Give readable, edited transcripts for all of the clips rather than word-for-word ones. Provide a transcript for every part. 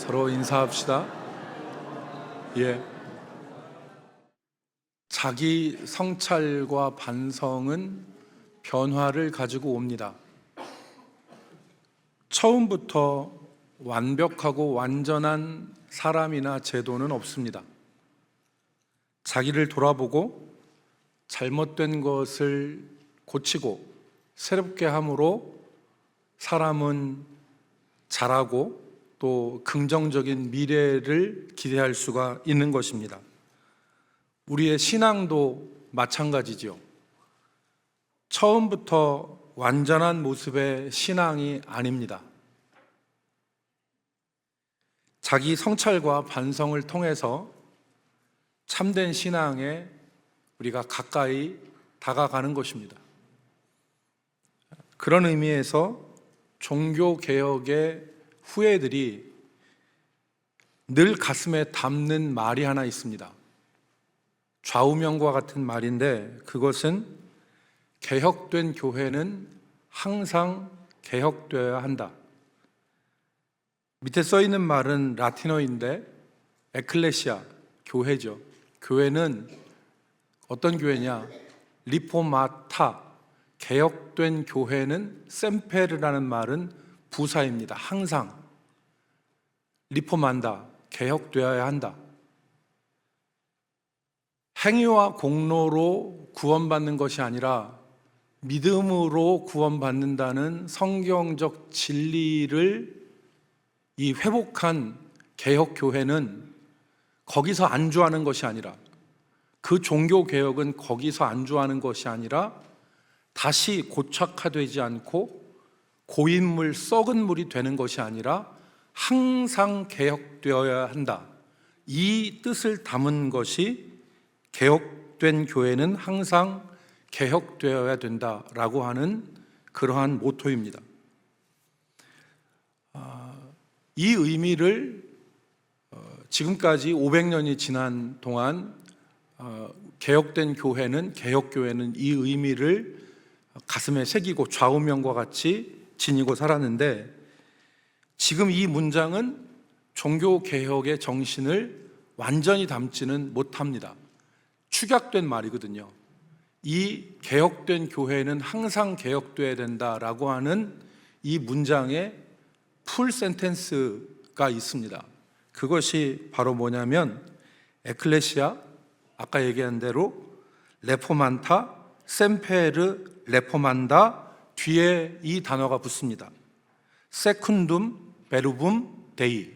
서로 인사합시다. 예. 자기 성찰과 반성은 변화를 가지고 옵니다. 처음부터 완벽하고 완전한 사람이나 제도는 없습니다. 자기를 돌아보고 잘못된 것을 고치고 새롭게 함으로 사람은 자라고 또 긍정적인 미래를 기대할 수가 있는 것입니다. 우리의 신앙도 마찬가지죠. 처음부터 완전한 모습의 신앙이 아닙니다. 자기 성찰과 반성을 통해서 참된 신앙에 우리가 가까이 다가가는 것입니다. 그런 의미에서 종교개혁의 후예들이 늘 가슴에 담는 말이 하나 있습니다. 좌우명과 같은 말인데 그것은 개혁된 교회는 항상 개혁되어야 한다. 밑에 써 있는 말은 라틴어인데 에클레시아, 교회죠. 교회는 어떤 교회냐? 리포마타, 개혁된 교회는 셈페르라는 말은 부사입니다. 항상 리포만다, 개혁되어야 한다. 행위와 공로로 구원받는 것이 아니라 믿음으로 구원받는다는 성경적 진리를 이 회복한 개혁교회는 거기서 안주하는 것이 아니라, 그 종교개혁은 거기서 안주하는 것이 아니라 다시 고착화되지 않고 고인물, 썩은 물이 되는 것이 아니라 항상 개혁되어야 한다. 이 뜻을 담은 것이 개혁된 교회는 항상 개혁되어야 된다라고 하는 그러한 모토입니다. 이 의미를 지금까지 500년이 지난 동안 개혁된 교회는, 개혁교회는 이 의미를 가슴에 새기고 좌우명과 같이 지니고 살았는데, 지금 이 문장은 종교개혁의 정신을 완전히 담지는 못합니다. 축약된 말이거든요. 이 개혁된 교회는 항상 개혁되어야 된다라고 하는 이 문장에 풀 센텐스가 있습니다. 그것이 바로 뭐냐면 에클레시아, 아까 얘기한 대로 레포만타, 셈페르, 레포만다, 뒤에 이 단어가 붙습니다. 세쿤둠 베르붐 데이.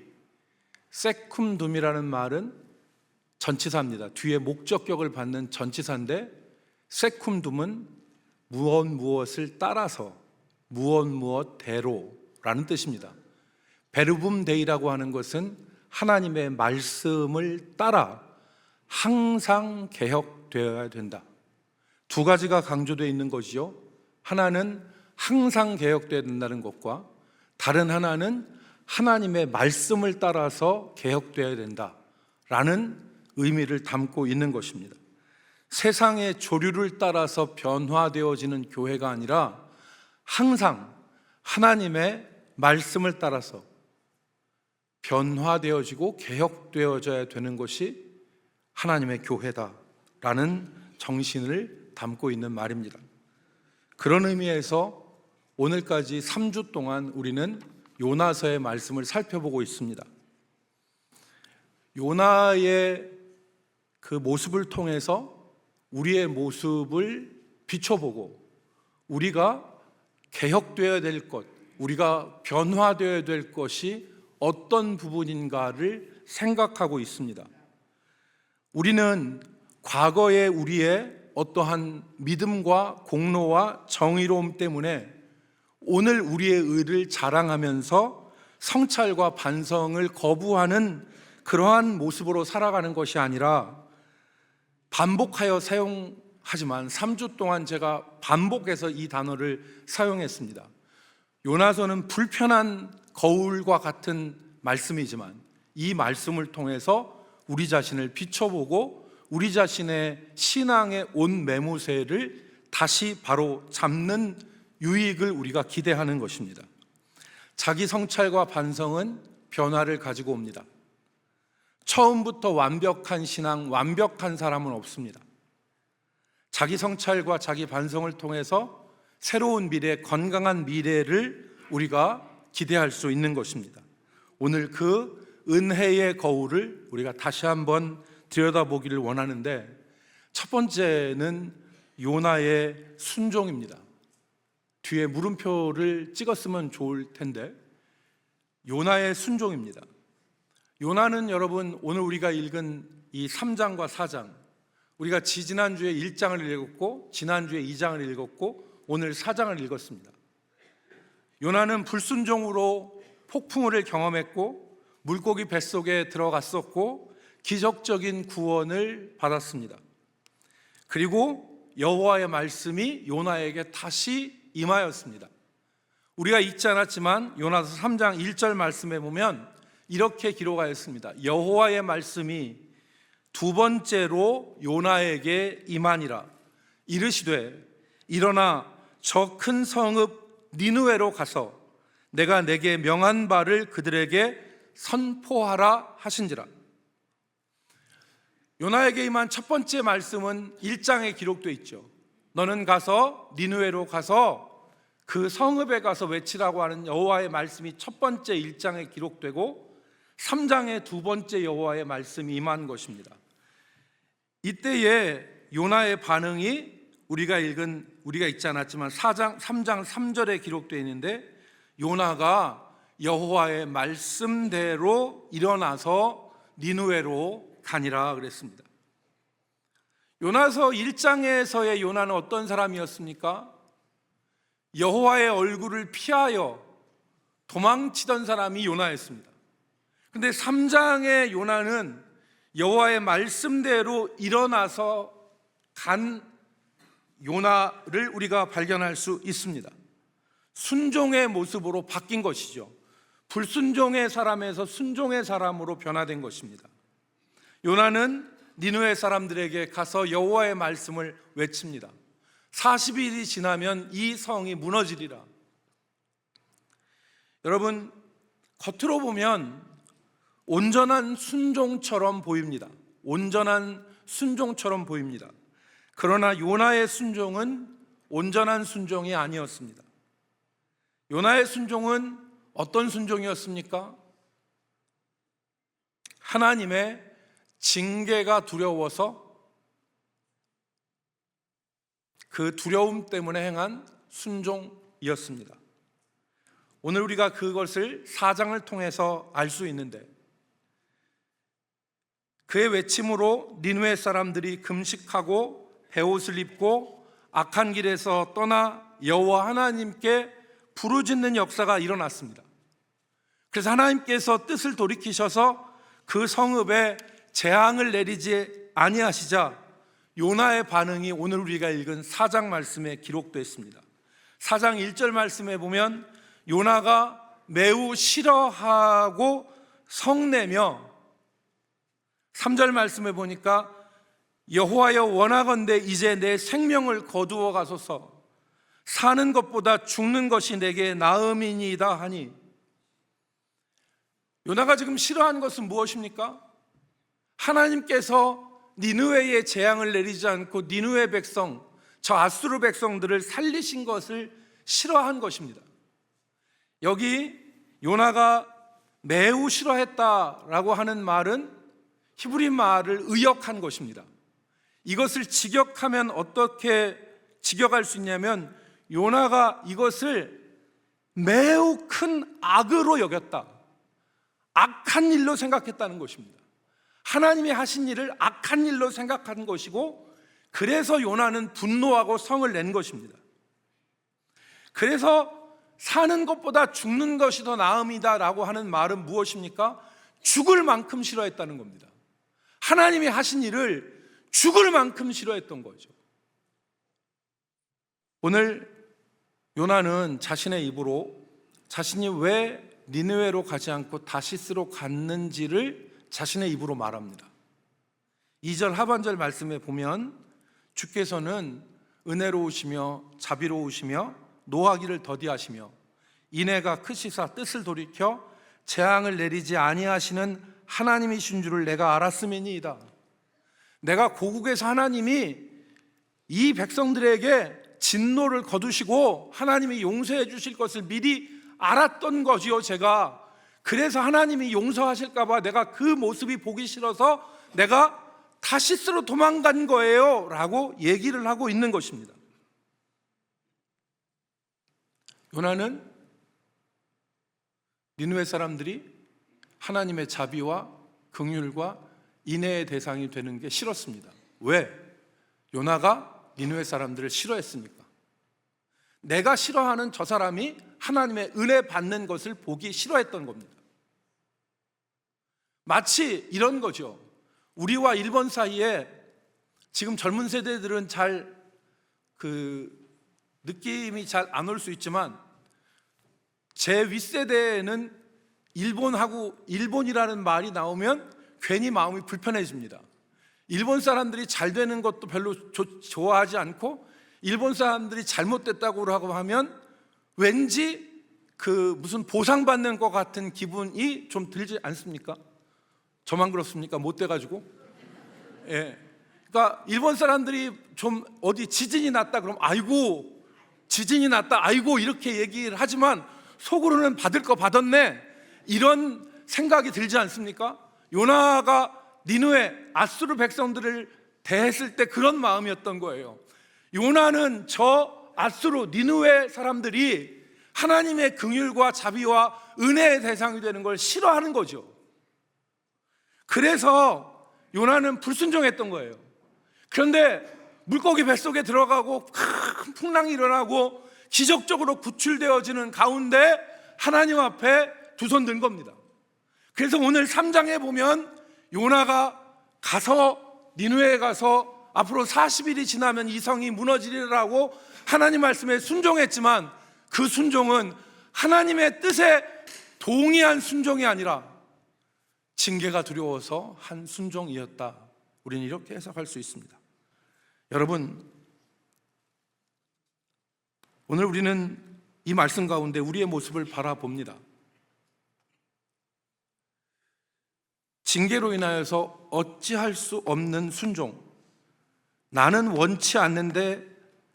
세쿰둠이라는 말은 전치사입니다. 뒤에 목적격을 받는 전치사인데, 세쿰둠은 무엇을 따라서, 무엇대로라는 뜻입니다. 베르붐 데이라고 하는 것은 하나님의 말씀을 따라 항상 개혁되어야 된다. 두 가지가 강조되어 있는 것이죠. 하나는 항상 개혁되어야 된다는 것과, 다른 하나는 하나님의 말씀을 따라서 개혁되어야 된다라는 의미를 담고 있는 것입니다. 세상의 조류를 따라서 변화되어지는 교회가 아니라 항상 하나님의 말씀을 따라서 변화되어지고 개혁되어져야 되는 것이 하나님의 교회다라는 정신을 담고 있는 말입니다. 그런 의미에서 오늘까지 3주 동안 우리는 요나서의 말씀을 살펴보고 있습니다. 요나의 그 모습을 통해서 우리의 모습을 비춰보고 우리가 개혁되어야 될 것, 우리가 변화되어야 될 것이 어떤 부분인가를 생각하고 있습니다. 우리는 과거의 우리의 어떠한 믿음과 공로와 정의로움 때문에 오늘 우리의 의를 자랑하면서 성찰과 반성을 거부하는 그러한 모습으로 살아가는 것이 아니라, 반복하여 사용하지만 3주 동안 제가 반복해서 이 단어를 사용했습니다. 요나서는 불편한 거울과 같은 말씀이지만 이 말씀을 통해서 우리 자신을 비춰보고 우리 자신의 신앙의 온 매무새를 다시 바로 잡는 유익을 우리가 기대하는 것입니다. 자기 성찰과 반성은 변화를 가지고 옵니다. 처음부터 완벽한 신앙, 완벽한 사람은 없습니다. 자기 성찰과 자기 반성을 통해서 새로운 미래, 건강한 미래를 우리가 기대할 수 있는 것입니다. 오늘 그 은혜의 거울을 우리가 다시 한번 들여다보기를 원하는데, 첫 번째는 요나의 순종입니다. 뒤에 물음표를 찍었으면 좋을 텐데, 요나의 순종입니다. 요나는 여러분, 오늘 우리가 읽은 이 3장과 4장, 우리가 지난주에 1장을 읽었고 지난주에 2장을 읽었고 오늘 4장을 읽었습니다. 요나는 불순종으로 폭풍우를 경험했고 물고기 뱃속에 들어갔었고 기적적인 구원을 받았습니다. 그리고 여호와의 말씀이 요나에게 다시 임하였습니다. 우리가 읽지 않았지만 요나서 3장 1절 말씀에 보면 이렇게 기록하였습니다. 여호와의 말씀이 두 번째로 요나에게 임하니라. 이르시되 일어나 저 큰 성읍 니느웨로 가서 내가 내게 명한 바를 그들에게 선포하라 하신지라. 요나에게 임한 첫 번째 말씀은 1장에 기록되어 있죠. 너는 가서 니느웨로 가서 그 성읍에 가서 외치라고 하는 여호와의 말씀이 첫 번째 1장에 기록되고 3장에 두 번째 여호와의 말씀이 임한 것입니다. 이때에 요나의 반응이 우리가 읽지 않았지만 3장 3절에 기록되어 있는데, 요나가 여호와의 말씀대로 일어나서 니느웨로 가니라 그랬습니다. 요나서 1장에서의 요나는 어떤 사람이었습니까? 여호와의 얼굴을 피하여 도망치던 사람이 요나였습니다. 근데 3장의 요나는 여호와의 말씀대로 일어나서 간 요나를 우리가 발견할 수 있습니다. 순종의 모습으로 바뀐 것이죠. 불순종의 사람에서 순종의 사람으로 변화된 것입니다. 요나는 니느웨 사람들에게 가서 여호와의 말씀을 외칩니다. 40일이 지나면 이 성이 무너지리라. 여러분, 겉으로 보면 온전한 순종처럼 보입니다. 온전한 순종처럼 보입니다. 그러나 요나의 순종은 온전한 순종이 아니었습니다. 요나의 순종은 어떤 순종이었습니까? 하나님의 징계가 두려워서 그 두려움 때문에 행한 순종이었습니다. 오늘 우리가 그것을 4장을 통해서 알 수 있는데, 그의 외침으로 니느웨 사람들이 금식하고 베옷을 입고 악한 길에서 떠나 여호와 하나님께 부르짖는 역사가 일어났습니다. 그래서 하나님께서 뜻을 돌이키셔서 그 성읍에 재앙을 내리지 아니하시자 요나의 반응이 오늘 우리가 읽은 4장 말씀에 기록되어 있습니다. 4장 1절 말씀에 보면 요나가 매우 싫어하고 성내며, 3절 말씀에 보니까 여호와여 원하건대 이제 내 생명을 거두어 가소서, 사는 것보다 죽는 것이 내게 나음이니이다 하니. 요나가 지금 싫어하는 것은 무엇입니까? 하나님께서 니느웨에 재앙을 내리지 않고 니느웨 백성, 저 아수르 백성들을 살리신 것을 싫어한 것입니다. 여기 요나가 매우 싫어했다라고 하는 말은 히브리 말을 의역한 것입니다. 이것을 직역하면 어떻게 직역할 수 있냐면, 요나가 이것을 매우 큰 악으로 여겼다, 악한 일로 생각했다는 것입니다. 하나님이 하신 일을 악한 일로 생각한 것이고, 그래서 요나는 분노하고 성을 낸 것입니다. 그래서 사는 것보다 죽는 것이 더 나음이다 라고 하는 말은 무엇입니까? 죽을 만큼 싫어했다는 겁니다. 하나님이 하신 일을 죽을 만큼 싫어했던 거죠. 오늘 요나는 자신의 입으로 자신이 왜 니느웨로 가지 않고 다시스로 갔는지를 자신의 입으로 말합니다. 2절 하반절 말씀에 보면 주께서는 은혜로우시며 자비로우시며 노하기를 더디하시며 인애가 크시사 뜻을 돌이켜 재앙을 내리지 아니하시는 하나님이신 줄을 내가 알았음이니이다. 내가 고국에서 하나님이 이 백성들에게 진노를 거두시고 하나님이 용서해 주실 것을 미리 알았던 거지요. 제가 그래서 하나님이 용서하실까 봐 내가 그 모습이 보기 싫어서 내가 타시스로 도망간 거예요 라고 얘기를 하고 있는 것입니다. 요나는 니느웨 사람들이 하나님의 자비와 긍휼과 인애의 대상이 되는 게 싫었습니다. 왜? 요나가 니느웨 사람들을 싫어했습니까? 내가 싫어하는 저 사람이 하나님의 은혜 받는 것을 보기 싫어했던 겁니다. 마치 이런 거죠. 우리와 일본 사이에 지금 젊은 세대들은 잘 느낌이 잘 안 올 수 있지만 제 윗세대에는 일본이라는 말이 나오면 괜히 마음이 불편해집니다. 일본 사람들이 잘 되는 것도 별로 좋아하지 않고 일본 사람들이 잘못됐다고 하고 하면 왠지 무슨 보상받는 것 같은 기분이 좀 들지 않습니까? 저만 그렇습니까? 못 돼가지고. 예. 그러니까 일본 사람들이 좀 어디 지진이 났다 그러면 아이고 지진이 났다 아이고 이렇게 얘기를 하지만 속으로는 받을 거 받았네 이런 생각이 들지 않습니까? 요나가 니느웨 아수르 백성들을 대했을 때 그런 마음이었던 거예요. 요나는 저 아수르 니느웨 사람들이 하나님의 긍휼과 자비와 은혜의 대상이 되는 걸 싫어하는 거죠. 그래서 요나는 불순종했던 거예요. 그런데 물고기 뱃속에 들어가고 큰 풍랑이 일어나고 기적적으로 구출되어지는 가운데 하나님 앞에 두 손 든 겁니다. 그래서 오늘 3장에 보면 요나가 가서 니느웨에 가서 앞으로 40일이 지나면 이 성이 무너지리라고 하나님 말씀에 순종했지만 그 순종은 하나님의 뜻에 동의한 순종이 아니라 징계가 두려워서 한 순종이었다. 우리는 이렇게 해석할 수 있습니다. 여러분, 오늘 우리는 이 말씀 가운데 우리의 모습을 바라봅니다. 징계로 인하여서 어찌할 수 없는 순종. 나는 원치 않는데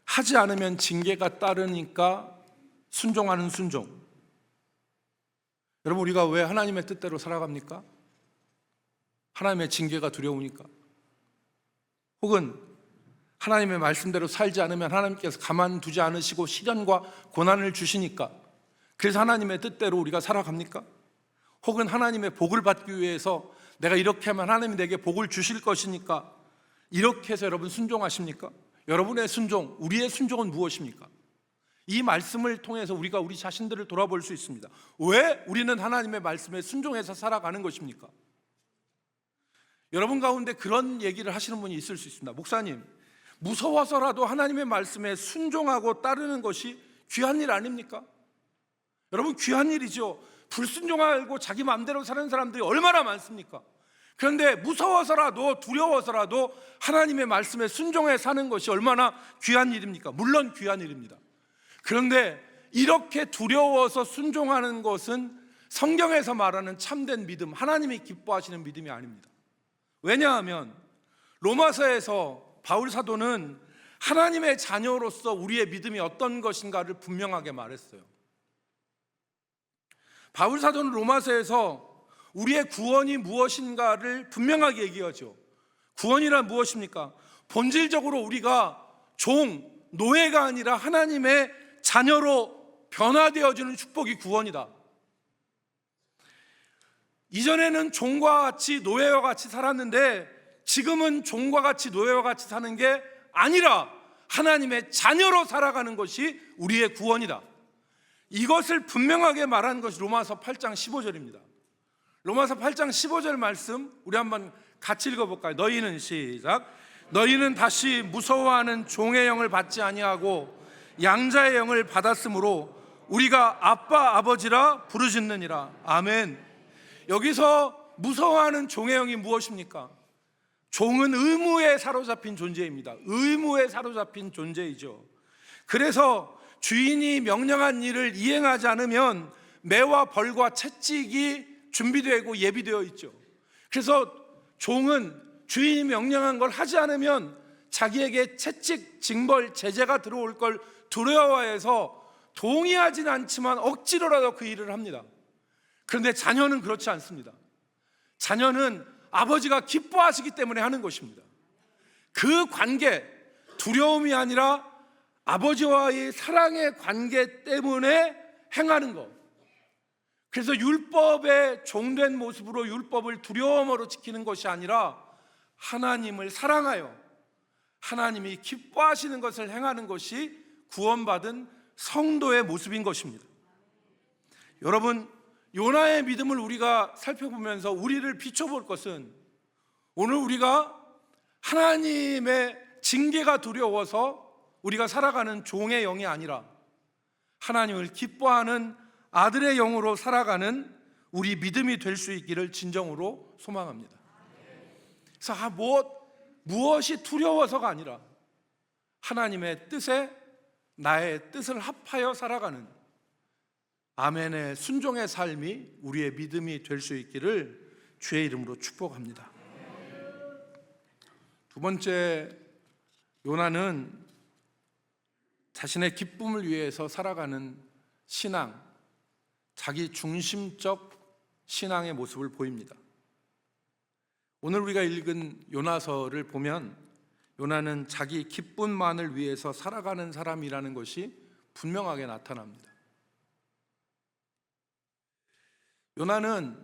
하지 않으면 징계가 따르니까 순종하는 순종. 여러분, 우리가 왜 하나님의 뜻대로 살아갑니까? 하나님의 징계가 두려우니까. 혹은 하나님의 말씀대로 살지 않으면 하나님께서 가만두지 않으시고 시련과 고난을 주시니까. 그래서 하나님의 뜻대로 우리가 살아갑니까? 혹은 하나님의 복을 받기 위해서 내가 이렇게 하면 하나님이 내게 복을 주실 것이니까 이렇게 해서 여러분 순종하십니까? 여러분의 순종, 우리의 순종은 무엇입니까? 이 말씀을 통해서 우리가 우리 자신들을 돌아볼 수 있습니다. 왜 우리는 하나님의 말씀에 순종해서 살아가는 것입니까? 여러분 가운데 그런 얘기를 하시는 분이 있을 수 있습니다. 목사님, 무서워서라도 하나님의 말씀에 순종하고 따르는 것이 귀한 일 아닙니까? 여러분, 귀한 일이죠. 불순종하고 자기 마음대로 사는 사람들이 얼마나 많습니까? 그런데 무서워서라도 두려워서라도 하나님의 말씀에 순종해 사는 것이 얼마나 귀한 일입니까? 물론 귀한 일입니다. 그런데 이렇게 두려워서 순종하는 것은 성경에서 말하는 참된 믿음, 하나님이 기뻐하시는 믿음이 아닙니다. 왜냐하면 로마서에서 바울 사도는 하나님의 자녀로서 우리의 믿음이 어떤 것인가를 분명하게 말했어요. 바울 사도는 로마서에서 우리의 구원이 무엇인가를 분명하게 얘기하죠. 구원이란 무엇입니까? 본질적으로 우리가 노예가 아니라 하나님의 자녀로 변화되어지는 축복이 구원이다. 이전에는 종과 같이 노예와 같이 살았는데 지금은 종과 같이 노예와 같이 사는 게 아니라 하나님의 자녀로 살아가는 것이 우리의 구원이다. 이것을 분명하게 말한 것이 로마서 8장 15절입니다. 로마서 8장 15절 말씀 우리 한번 같이 읽어볼까요? 너희는 시작. 너희는 다시 무서워하는 종의 영을 받지 아니하고 양자의 영을 받았으므로 우리가 아빠 아버지라 부르짖느니라. 아멘. 여기서 무서워하는 종의 영이 무엇입니까? 종은 의무에 사로잡힌 존재입니다. 의무에 사로잡힌 존재이죠. 그래서 주인이 명령한 일을 이행하지 않으면 매와 벌과 채찍이 준비되고 예비되어 있죠. 그래서 종은 주인이 명령한 걸 하지 않으면 자기에게 채찍, 징벌, 제재가 들어올 걸 두려워해서 동의하진 않지만 억지로라도 그 일을 합니다. 그런데 자녀는 그렇지 않습니다. 자녀는 아버지가 기뻐하시기 때문에 하는 것입니다. 그 관계, 두려움이 아니라 아버지와의 사랑의 관계 때문에 행하는 것. 그래서 율법에 종된 모습으로 율법을 두려움으로 지키는 것이 아니라 하나님을 사랑하여 하나님이 기뻐하시는 것을 행하는 것이 구원받은 성도의 모습인 것입니다. 여러분, 요나의 믿음을 우리가 살펴보면서 우리를 비춰볼 것은 오늘 우리가 하나님의 징계가 두려워서 우리가 살아가는 종의 영이 아니라 하나님을 기뻐하는 아들의 영으로 살아가는 우리 믿음이 될 수 있기를 진정으로 소망합니다. 그래서 무엇이 두려워서가 아니라 하나님의 뜻에 나의 뜻을 합하여 살아가는 아멘의 순종의 삶이 우리의 믿음이 될 수 있기를 주의 이름으로 축복합니다. 두 번째, 요나는 자신의 기쁨을 위해서 살아가는 신앙, 자기 중심적 신앙의 모습을 보입니다. 오늘 우리가 읽은 요나서를 보면 요나는 자기 기쁨만을 위해서 살아가는 사람이라는 것이 분명하게 나타납니다. 요나는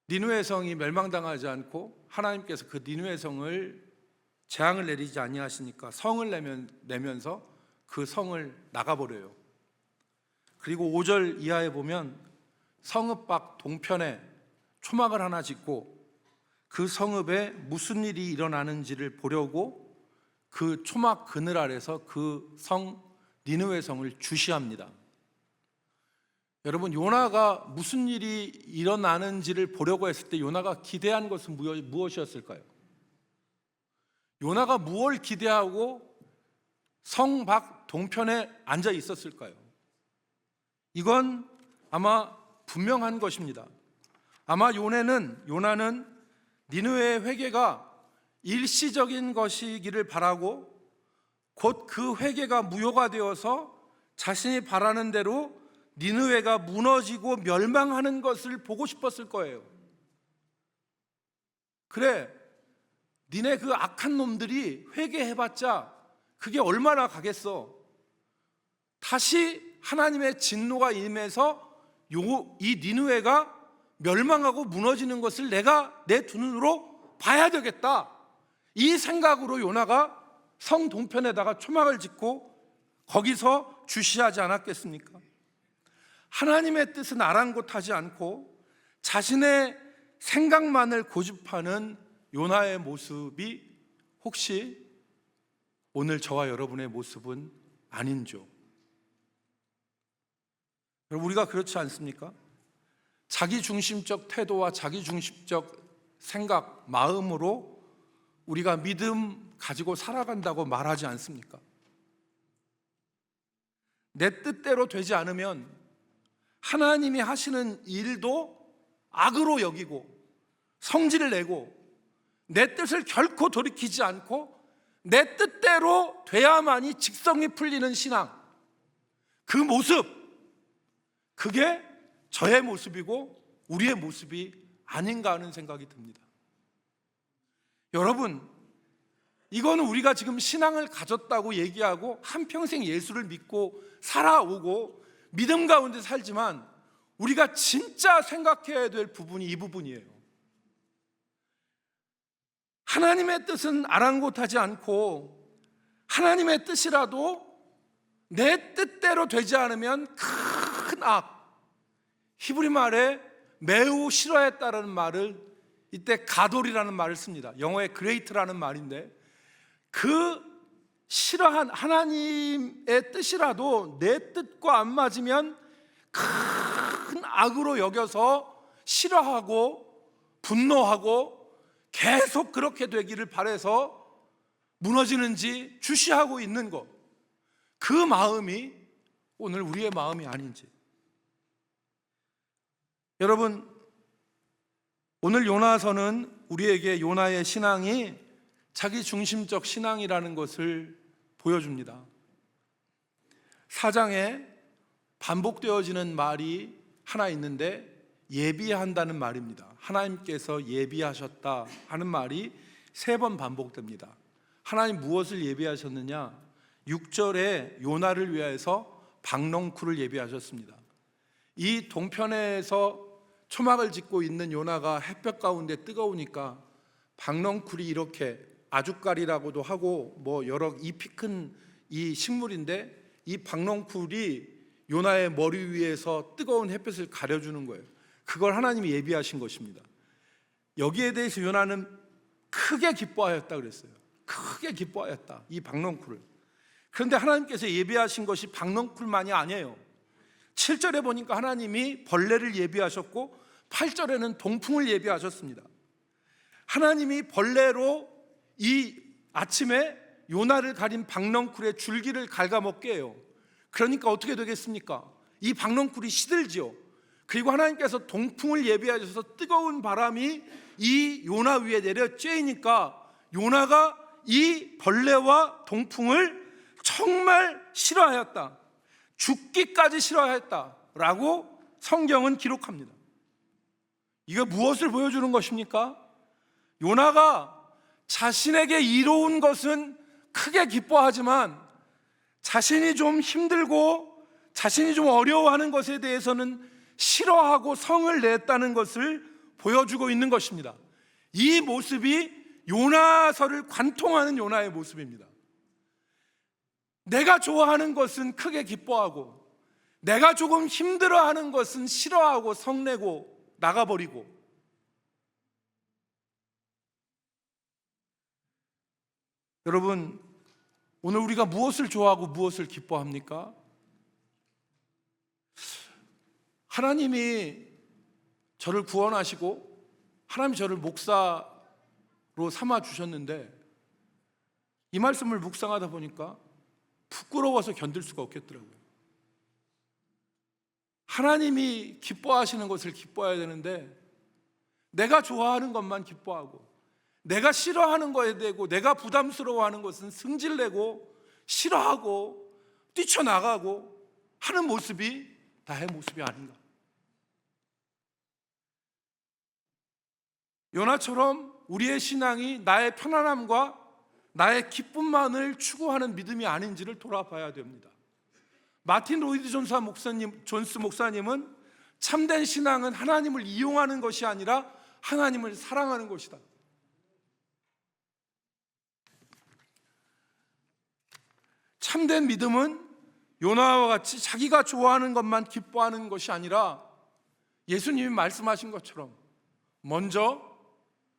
니느웨 성이 멸망당하지 않고 하나님께서 그 니느웨 성을 재앙을 내리지 아니하시니까 성을 내면서 그 성을 나가버려요. 그리고 5절 이하에 보면 성읍 밖 동편에 초막을 하나 짓고 그 성읍에 무슨 일이 일어나는지를 보려고 그 초막 그늘 아래서 그 성 니느웨 성을 주시합니다. 여러분, 요나가 무슨 일이 일어나는지를 보려고 했을 때 요나가 기대한 것은 무엇이었을까요? 요나가 무엇을 기대하고 성 밖 동편에 앉아 있었을까요? 이건 아마 분명한 것입니다. 아마 요나는 니느웨의 회개가 일시적인 것이기를 바라고 곧 그 회개가 무효가 되어서 자신이 바라는 대로 니느웨가 무너지고 멸망하는 것을 보고 싶었을 거예요. 그래, 니네 그 악한 놈들이 회개해봤자 그게 얼마나 가겠어. 다시 하나님의 진노가 임해서 이 니느웨가 멸망하고 무너지는 것을 내가 내 두 눈으로 봐야 되겠다. 이 생각으로 요나가 성 동편에다가 초막을 짓고 거기서 주시하지 않았겠습니까? 하나님의 뜻은 아랑곳하지 않고 자신의 생각만을 고집하는 요나의 모습이 혹시 오늘 저와 여러분의 모습은 아닌지요? 우리가 그렇지 않습니까? 자기 중심적 태도와 자기 중심적 생각, 마음으로 우리가 믿음 가지고 살아간다고 말하지 않습니까? 내 뜻대로 되지 않으면 하나님이 하시는 일도 악으로 여기고 성질을 내고 내 뜻을 결코 돌이키지 않고 내 뜻대로 돼야만이 직성이 풀리는 신앙, 그 모습, 그게 저의 모습이고 우리의 모습이 아닌가 하는 생각이 듭니다. 여러분, 이거는 우리가 지금 신앙을 가졌다고 얘기하고 한평생 예수를 믿고 살아오고 믿음 가운데 살지만 우리가 진짜 생각해야 될 부분이 이 부분이에요. 하나님의 뜻은 아랑곳하지 않고 하나님의 뜻이라도 내 뜻대로 되지 않으면 큰 악, 히브리 말에 매우 싫어했다라는 말을 이때 가돌이라는 말을 씁니다. 영어의 great라는 말인데 그 싫어한 하나님의 뜻이라도 내 뜻과 안 맞으면 큰 악으로 여겨서 싫어하고 분노하고 계속 그렇게 되기를 바라서 무너지는지 주시하고 있는 것, 그 마음이 오늘 우리의 마음이 아닌지, 여러분, 오늘 요나서는 우리에게 요나의 신앙이 자기 중심적 신앙이라는 것을 보여줍니다. 4장에 반복되어지는 말이 하나 있는데 예비한다는 말입니다. 하나님께서 예비하셨다 하는 말이 3번 반복됩니다. 하나님 무엇을 예비하셨느냐? 6절에 요나를 위해서 박넝쿨을 예비하셨습니다. 이 동편에서 초막을 짓고 있는 요나가 햇볕 가운데 뜨거우니까 박넝쿨이 이렇게 아주까리라고도 하고 여러 잎이 큰 이 식물인데 이 박넝쿨이 요나의 머리 위에서 뜨거운 햇볕을 가려주는 거예요. 그걸 하나님이 예비하신 것입니다. 여기에 대해서 요나는 크게 기뻐하였다 그랬어요. 크게 기뻐하였다, 이 박넝쿨을. 그런데 하나님께서 예비하신 것이 박넝쿨만이 아니에요. 7절에 보니까 하나님이 벌레를 예비하셨고 8절에는 동풍을 예비하셨습니다. 하나님이 벌레로 이 아침에 요나를 가린 박넝쿨의 줄기를 갉아먹게 해요. 그러니까 어떻게 되겠습니까? 이 박넝쿨이 시들지요. 그리고 하나님께서 동풍을 예비하셔서 뜨거운 바람이 이 요나 위에 내려 쬐이니까 요나가 이 벌레와 동풍을 정말 싫어하였다, 죽기까지 싫어하였다라고 성경은 기록합니다. 이거 무엇을 보여주는 것입니까? 요나가 자신에게 이로운 것은 크게 기뻐하지만 자신이 좀 힘들고 자신이 좀 어려워하는 것에 대해서는 싫어하고 성을 냈다는 것을 보여주고 있는 것입니다. 이 모습이 요나서를 관통하는 요나의 모습입니다. 내가 좋아하는 것은 크게 기뻐하고 내가 조금 힘들어하는 것은 싫어하고 성내고 나가버리고. 여러분, 오늘 우리가 무엇을 좋아하고 무엇을 기뻐합니까? 하나님이 저를 구원하시고 하나님이 저를 목사로 삼아 주셨는데 이 말씀을 묵상하다 보니까 부끄러워서 견딜 수가 없겠더라고요. 하나님이 기뻐하시는 것을 기뻐해야 되는데 내가 좋아하는 것만 기뻐하고 내가 싫어하는 거에 대고 내가 부담스러워하는 것은 승질내고 싫어하고 뛰쳐나가고 하는 모습이 나의 모습이 아닌가. 요나처럼 우리의 신앙이 나의 편안함과 나의 기쁨만을 추구하는 믿음이 아닌지를 돌아봐야 됩니다. 마틴 로이드 존스 목사님은 참된 신앙은 하나님을 이용하는 것이 아니라 하나님을 사랑하는 것이다. 참된 믿음은 요나와 같이 자기가 좋아하는 것만 기뻐하는 것이 아니라 예수님이 말씀하신 것처럼 먼저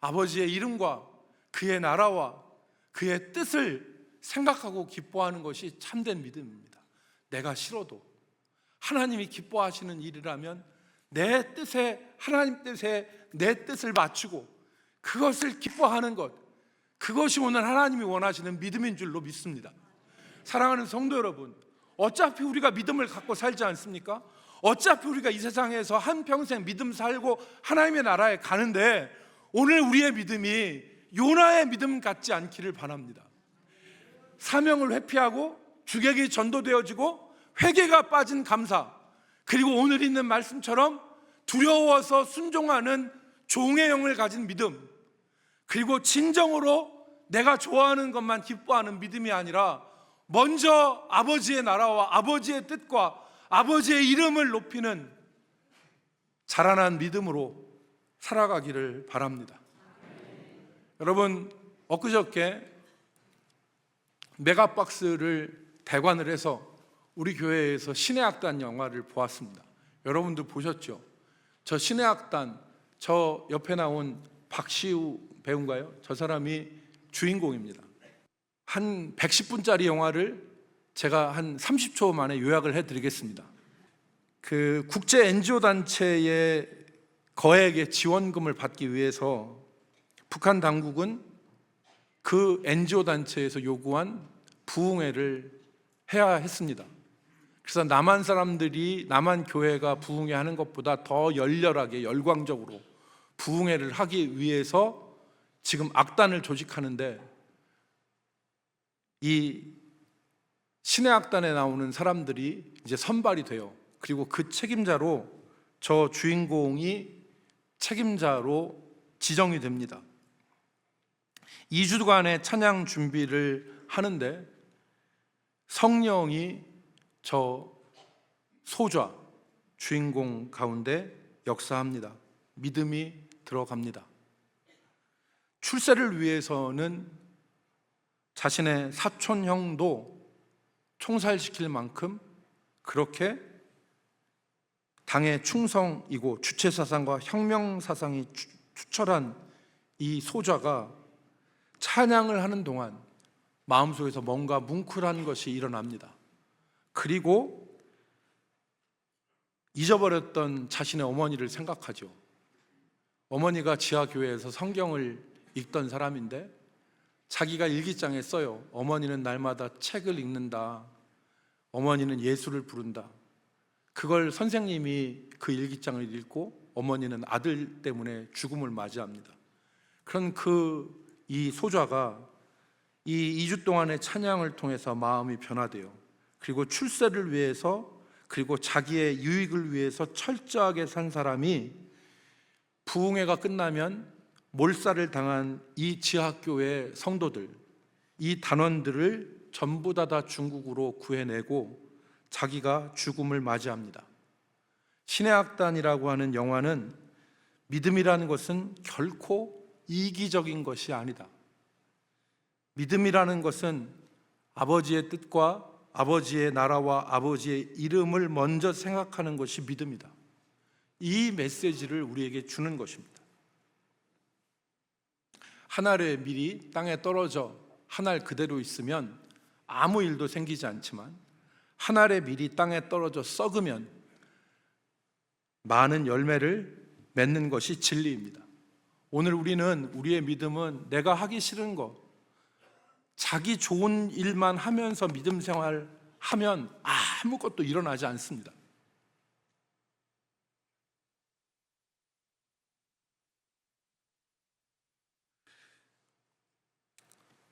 아버지의 이름과 그의 나라와 그의 뜻을 생각하고 기뻐하는 것이 참된 믿음입니다. 내가 싫어도 하나님이 기뻐하시는 일이라면 내 뜻에, 하나님 뜻에 내 뜻을 맞추고 그것을 기뻐하는 것, 그것이 오늘 하나님이 원하시는 믿음인 줄로 믿습니다. 사랑하는 성도 여러분, 어차피 우리가 믿음을 갖고 살지 않습니까? 어차피 우리가 이 세상에서 한평생 믿음 살고 하나님의 나라에 가는데 오늘 우리의 믿음이 요나의 믿음 같지 않기를 바랍니다. 사명을 회피하고 주객이 전도되어지고 회개가 빠진 감사, 그리고 오늘 있는 말씀처럼 두려워서 순종하는 종의 영을 가진 믿음, 그리고 진정으로 내가 좋아하는 것만 기뻐하는 믿음이 아니라 먼저 아버지의 나라와 아버지의 뜻과 아버지의 이름을 높이는 자라난 믿음으로 살아가기를 바랍니다. 여러분, 엊그저께 메가박스를 대관을 해서 우리 교회에서 신의 악단 영화를 보았습니다. 여러분도 보셨죠? 저 신의 악단, 저 옆에 나온 박시우 배우인가요? 저 사람이 주인공입니다. 한 110분짜리 영화를 제가 한 30초 만에 요약을 해드리겠습니다. 그 국제 NGO 단체의 거액의 지원금을 받기 위해서 북한 당국은 그 NGO 단체에서 요구한 부흥회를 해야 했습니다. 그래서 남한 사람들이 남한 교회가 부흥회 하는 것보다 더 열렬하게 열광적으로 부흥회를 하기 위해서 지금 악단을 조직하는데, 이 신의 악단에 나오는 사람들이 이제 선발이 돼요. 그리고 그 책임자로 저 주인공이 책임자로 지정이 됩니다. 2주간의 찬양 준비를 하는데 성령이 저 소좌 주인공 가운데 역사합니다. 믿음이 들어갑니다. 출세를 위해서는 자신의 사촌 형도 총살시킬 만큼 그렇게 당의 충성이고 주체사상과 혁명사상이 추철한 이 소좌가 찬양을 하는 동안 마음속에서 뭔가 뭉클한 것이 일어납니다. 그리고 잊어버렸던 자신의 어머니를 생각하죠. 어머니가 지하교회에서 성경을 읽던 사람인데 자기가 일기장에 써요. 어머니는 날마다 책을 읽는다. 어머니는 예수를 부른다. 그걸 선생님이 그 일기장을 읽고 어머니는 아들 때문에 죽음을 맞이합니다. 그런 이 소좌가 이 2주 동안의 찬양을 통해서 마음이 변화돼요. 그리고 출세를 위해서, 그리고 자기의 유익을 위해서 철저하게 산 사람이 부흥회가 끝나면 몰살을 당한 이 지하교회 성도들, 이 단원들을 전부 다 중국으로 구해내고 자기가 죽음을 맞이합니다. 신의 악단이라고 하는 영화는 믿음이라는 것은 결코 이기적인 것이 아니다. 믿음이라는 것은 아버지의 뜻과 아버지의 나라와 아버지의 이름을 먼저 생각하는 것이 믿음이다. 이 메시지를 우리에게 주는 것입니다. 한 알의 밀이 땅에 떨어져 한 알 그대로 있으면 아무 일도 생기지 않지만, 한 알의 밀이 땅에 떨어져 썩으면 많은 열매를 맺는 것이 진리입니다. 오늘 우리의 믿음은 내가 하기 싫은 것, 자기 좋은 일만 하면서 믿음 생활하면 아무것도 일어나지 않습니다.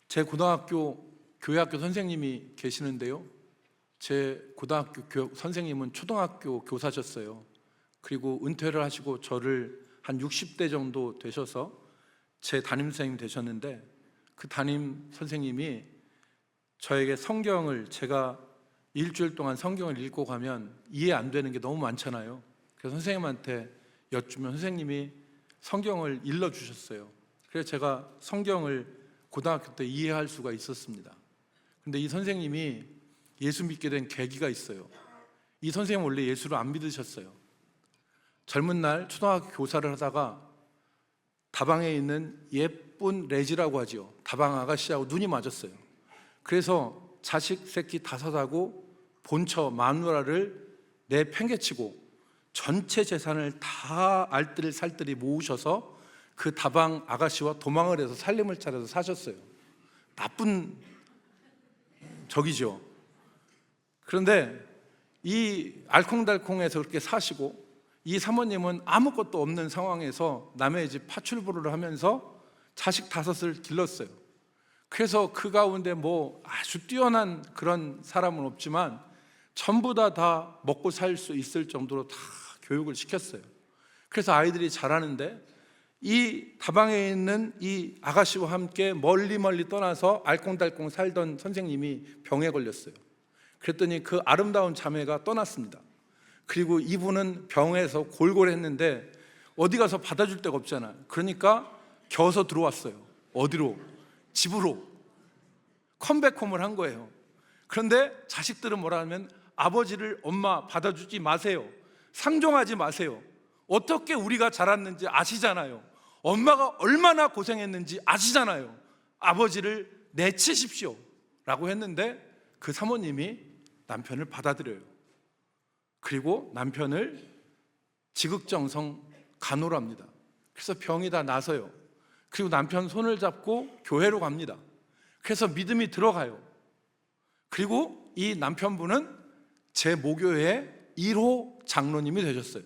제 고등학교 교회학교 선생님이 계시는데요, 제 고등학교 선생님은 초등학교 교사셨어요. 그리고 은퇴를 하시고 저를 한 60대 정도 되셔서 제 담임 선생님 되셨는데, 그 담임 선생님이 저에게 성경을, 제가 일주일 동안 성경을 읽고 가면 이해 안 되는 게 너무 많잖아요. 그래서 선생님한테 여쭈면 선생님이 성경을 일러주셨어요. 그래서 제가 성경을 고등학교 때 이해할 수가 있었습니다. 근데 이 선생님이 예수 믿게 된 계기가 있어요. 이 선생님 원래 예수를 안 믿으셨어요. 젊은 날 초등학교 교사를 하다가 다방에 있는 예쁜 레지라고 하죠, 다방 아가씨하고 눈이 맞았어요. 그래서 자식 새끼 다섯하고 본처 마누라를 내팽개치고 전체 재산을 다 알뜰 살뜰히 모으셔서 그 다방 아가씨와 도망을 해서 살림을 차려서 사셨어요. 나쁜 적이죠. 그런데 이 알콩달콩해서 그렇게 사시고, 이 사모님은 아무것도 없는 상황에서 남의 집 파출부를 하면서 자식 다섯을 길렀어요. 그래서 그 가운데 뭐 아주 뛰어난 그런 사람은 없지만 전부 다 먹고 살 수 있을 정도로 다 교육을 시켰어요. 그래서 아이들이 자라는데 이 다방에 있는 이 아가씨와 함께 멀리 떠나서 알콩달콩 살던 선생님이 병에 걸렸어요. 그랬더니 그 아름다운 자매가 떠났습니다. 그리고 이분은 병에서 골골했는데 어디 가서 받아줄 데가 없잖아요. 그러니까 겨서 들어왔어요. 어디로? 집으로. 컴백홈을 한 거예요. 그런데 자식들은 뭐라 하면, 아버지를 엄마 받아주지 마세요, 상종하지 마세요. 어떻게 우리가 자랐는지 아시잖아요. 엄마가 얼마나 고생했는지 아시잖아요. 아버지를 내치십시오 라고 했는데 그 사모님이 남편을 받아들여요. 그리고 남편을 지극정성 간호를 합니다. 그래서 병이 다 나서요. 그리고 남편 손을 잡고 교회로 갑니다. 그래서 믿음이 들어가요. 그리고 이 남편분은 제 모교의 1호 장로님이 되셨어요.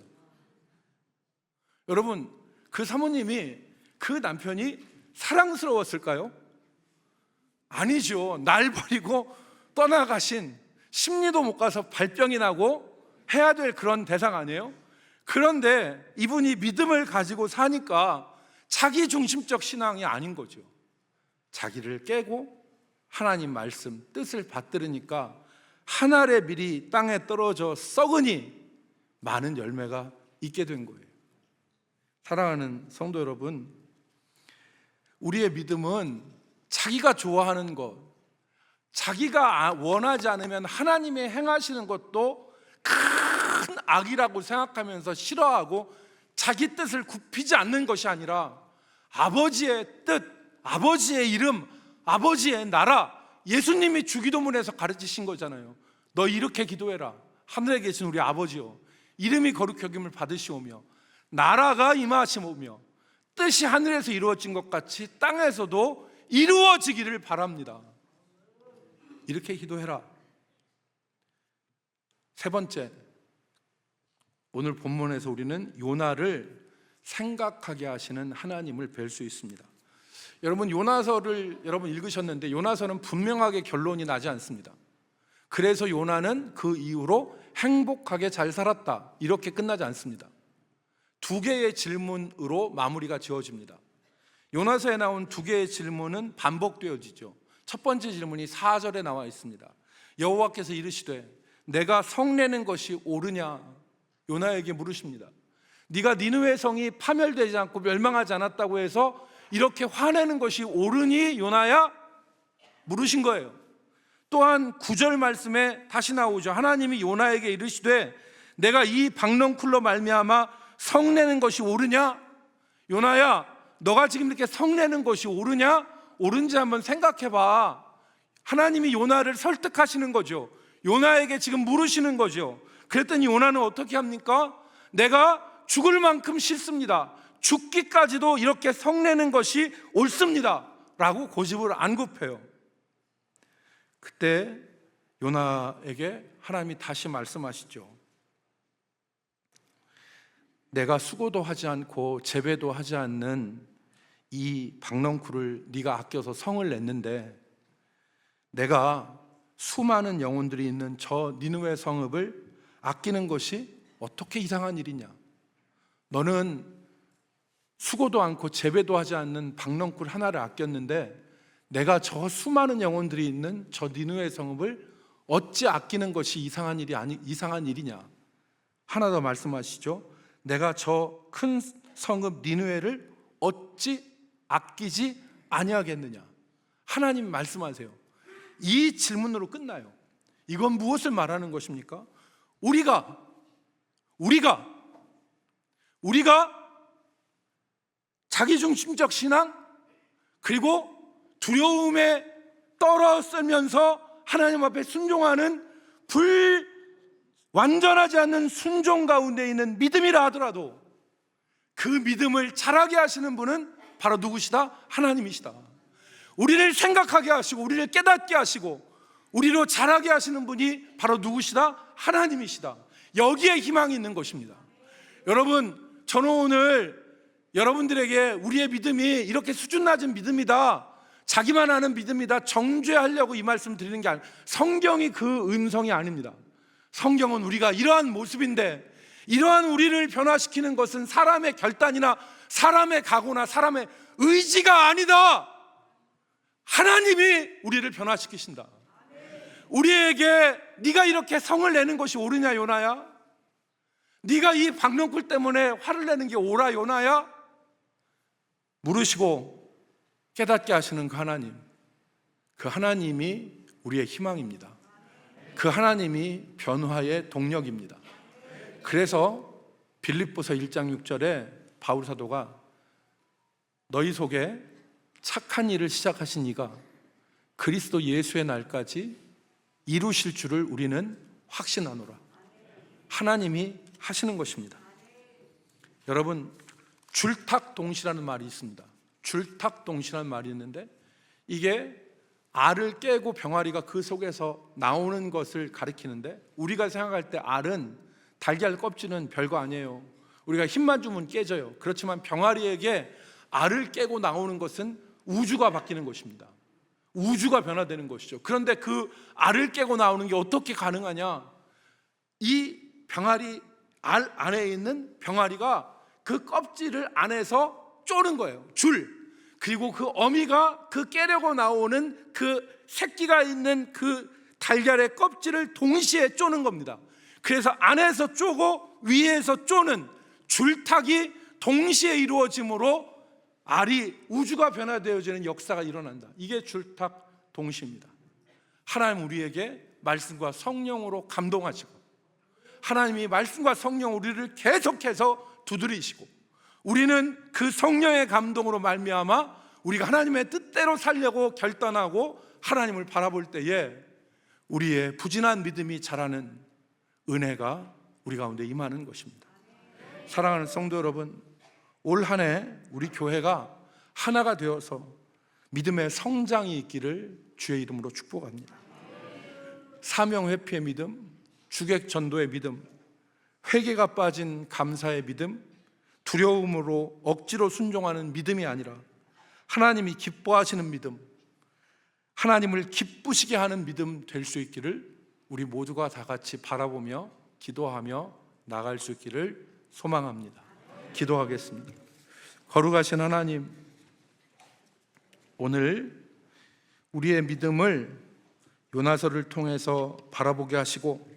여러분, 그 사모님이 그 남편이 사랑스러웠을까요? 아니죠. 날 버리고 떠나가신, 심리도 못 가서 발병이 나고 해야 될 그런 대상 아니에요? 그런데 이분이 믿음을 가지고 사니까 자기 중심적 신앙이 아닌 거죠. 자기를 깨고 하나님 말씀 뜻을 받들으니까 한 알의 밀이 땅에 떨어져 썩으니 많은 열매가 있게 된 거예요. 사랑하는 성도 여러분, 우리의 믿음은 자기가 좋아하는 것, 자기가 원하지 않으면 하나님의 행하시는 것도 큰 악이라고 생각하면서 싫어하고 자기 뜻을 굽히지 않는 것이 아니라 아버지의 뜻, 아버지의 이름, 아버지의 나라, 예수님이 주기도문에서 가르치신 거잖아요. 너 이렇게 기도해라. 하늘에 계신 우리 아버지요, 이름이 거룩히 여김을 받으시오며 나라가 임하시오며 뜻이 하늘에서 이루어진 것 같이 땅에서도 이루어지기를 바랍니다. 이렇게 기도해라. 세 번째, 오늘 본문에서 우리는 요나를 생각하게 하시는 하나님을 뵐 수 있습니다. 여러분, 요나서를 여러분 읽으셨는데 요나서는 분명하게 결론이 나지 않습니다. 그래서 요나는 그 이후로 행복하게 잘 살았다, 이렇게 끝나지 않습니다. 두 개의 질문으로 마무리가 지어집니다. 요나서에 나온 두 개의 질문은 반복되어지죠. 첫 번째 질문이 4절에 나와 있습니다. 여호와께서 이르시되 내가 성내는 것이 옳으냐, 요나에게 물으십니다. 네가 니느웨 성이 파멸되지 않고 멸망하지 않았다고 해서 이렇게 화내는 것이 옳으니 요나야? 물으신 거예요. 또한 9절 말씀에 다시 나오죠. 하나님이 요나에게 이르시되 내가 이 박넝쿨로 말미암아 성내는 것이 옳으냐? 요나야, 너가 지금 이렇게 성내는 것이 옳으냐? 옳은지 한번 생각해봐. 하나님이 요나를 설득하시는 거죠. 요나에게 지금 물으시는 거죠. 그랬더니 요나는 어떻게 합니까? 내가 죽을 만큼 싫습니다. 죽기까지도 이렇게 성내는 것이 옳습니다 라고 고집을 안 굽혀요. 그때 요나에게 하나님이 다시 말씀하시죠. 내가 수고도 하지 않고 재배도 하지 않는 이 박넝쿨을 네가 아껴서 성을 냈는데 내가 수많은 영혼들이 있는 저 니느웨 성읍을 아끼는 것이 어떻게 이상한 일이냐? 너는 수고도 않고 재배도 하지 않는 박넝쿨 하나를 아꼈는데 내가 저 수많은 영혼들이 있는 저 니느웨 성읍을 어찌 아끼는 것이 이상한 일이냐? 하나 더 말씀하시죠. 내가 저 큰 성읍 니느웨를 어찌 아끼지 아니하겠느냐? 하나님 말씀하세요. 이 질문으로 끝나요. 이건 무엇을 말하는 것입니까? 우리가 자기중심적 신앙, 그리고 두려움에 떨어쓰면서 하나님 앞에 순종하는 완전하지 않는 순종 가운데 있는 믿음이라 하더라도 그 믿음을 자라게 하시는 분은 바로 누구시다? 하나님이시다. 우리를 생각하게 하시고 우리를 깨닫게 하시고 우리로 자라게 하시는 분이 바로 누구시다? 하나님이시다. 여기에 희망이 있는 것입니다. 여러분, 저는 오늘 여러분들에게 우리의 믿음이 이렇게 수준 낮은 믿음이다, 자기만 아는 믿음이다, 정죄하려고 이 말씀 드리는 게 아니라 성경이 그 음성이 아닙니다. 성경은 우리가 이러한 모습인데 이러한 우리를 변화시키는 것은 사람의 결단이나 사람의 각오나 사람의 의지가 아니다. 하나님이 우리를 변화시키신다. 우리에게 네가 이렇게 성을 내는 것이 옳으냐 요나야? 네가 이 박넝쿨 때문에 화를 내는 게 옳아 요나야? 물으시고 깨닫게 하시는 그 하나님, 그 하나님이 우리의 희망입니다. 그 하나님이 변화의 동력입니다. 그래서 빌립보서 1장 6절에 바울 사도가 너희 속에 착한 일을 시작하신 이가 그리스도 예수의 날까지 이루실 줄을 우리는 확신하노라. 하나님이 하시는 것입니다. 여러분, 줄탁동시라는 말이 있습니다. 줄탁동시라는 말이 있는데 이게 알을 깨고 병아리가 그 속에서 나오는 것을 가리키는데, 우리가 생각할 때 알은, 달걀 껍질은 별거 아니에요. 우리가 힘만 주면 깨져요. 그렇지만 병아리에게 알을 깨고 나오는 것은 우주가 바뀌는 것입니다. 우주가 변화되는 것이죠. 그런데 그 알을 깨고 나오는 게 어떻게 가능하냐? 이 병아리 알 안에 있는 병아리가 그 껍질을 안에서 쪼는 거예요. 그리고 그 어미가 그 깨려고 나오는 그 새끼가 있는 그 달걀의 껍질을 동시에 쪼는 겁니다. 그래서 안에서 쪼고 위에서 쪼는 줄탁이 동시에 이루어짐으로 알이, 우주가 변화되어지는 역사가 일어난다. 이게 줄탁 동시입니다. 하나님 우리에게 말씀과 성령으로 감동하시고, 하나님이 말씀과 성령 우리를 계속해서 두드리시고, 우리는 그 성령의 감동으로 말미암아 우리가 하나님의 뜻대로 살려고 결단하고 하나님을 바라볼 때에 우리의 부진한 믿음이 자라는 은혜가 우리 가운데 임하는 것입니다. 사랑하는 성도 여러분, 올 한 해 우리 교회가 하나가 되어서 믿음의 성장이 있기를 주의 이름으로 축복합니다. 사명 회피의 믿음, 주객 전도의 믿음, 회개가 빠진 감사의 믿음, 두려움으로 억지로 순종하는 믿음이 아니라 하나님이 기뻐하시는 믿음, 하나님을 기쁘시게 하는 믿음 될 수 있기를 우리 모두가 다 같이 바라보며 기도하며 나갈 수 있기를 소망합니다. 기도하겠습니다. 거룩하신 하나님, 오늘 우리의 믿음을 요나서를 통해서 바라보게 하시고,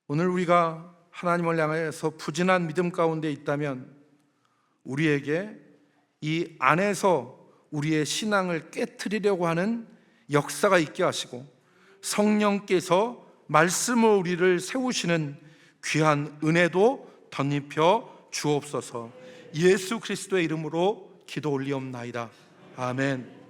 오늘 우리가 하나님을 향해서 부진한 믿음 가운데 있다면 우리에게 이 안에서 우리의 신앙을 깨트리려고 하는 역사가 있게 하시고, 성령께서 말씀으로 우리를 세우시는 귀한 은혜도 덧입혀 주옵소서. 예수 그리스도의 이름으로 기도 올리옵나이다. 아멘.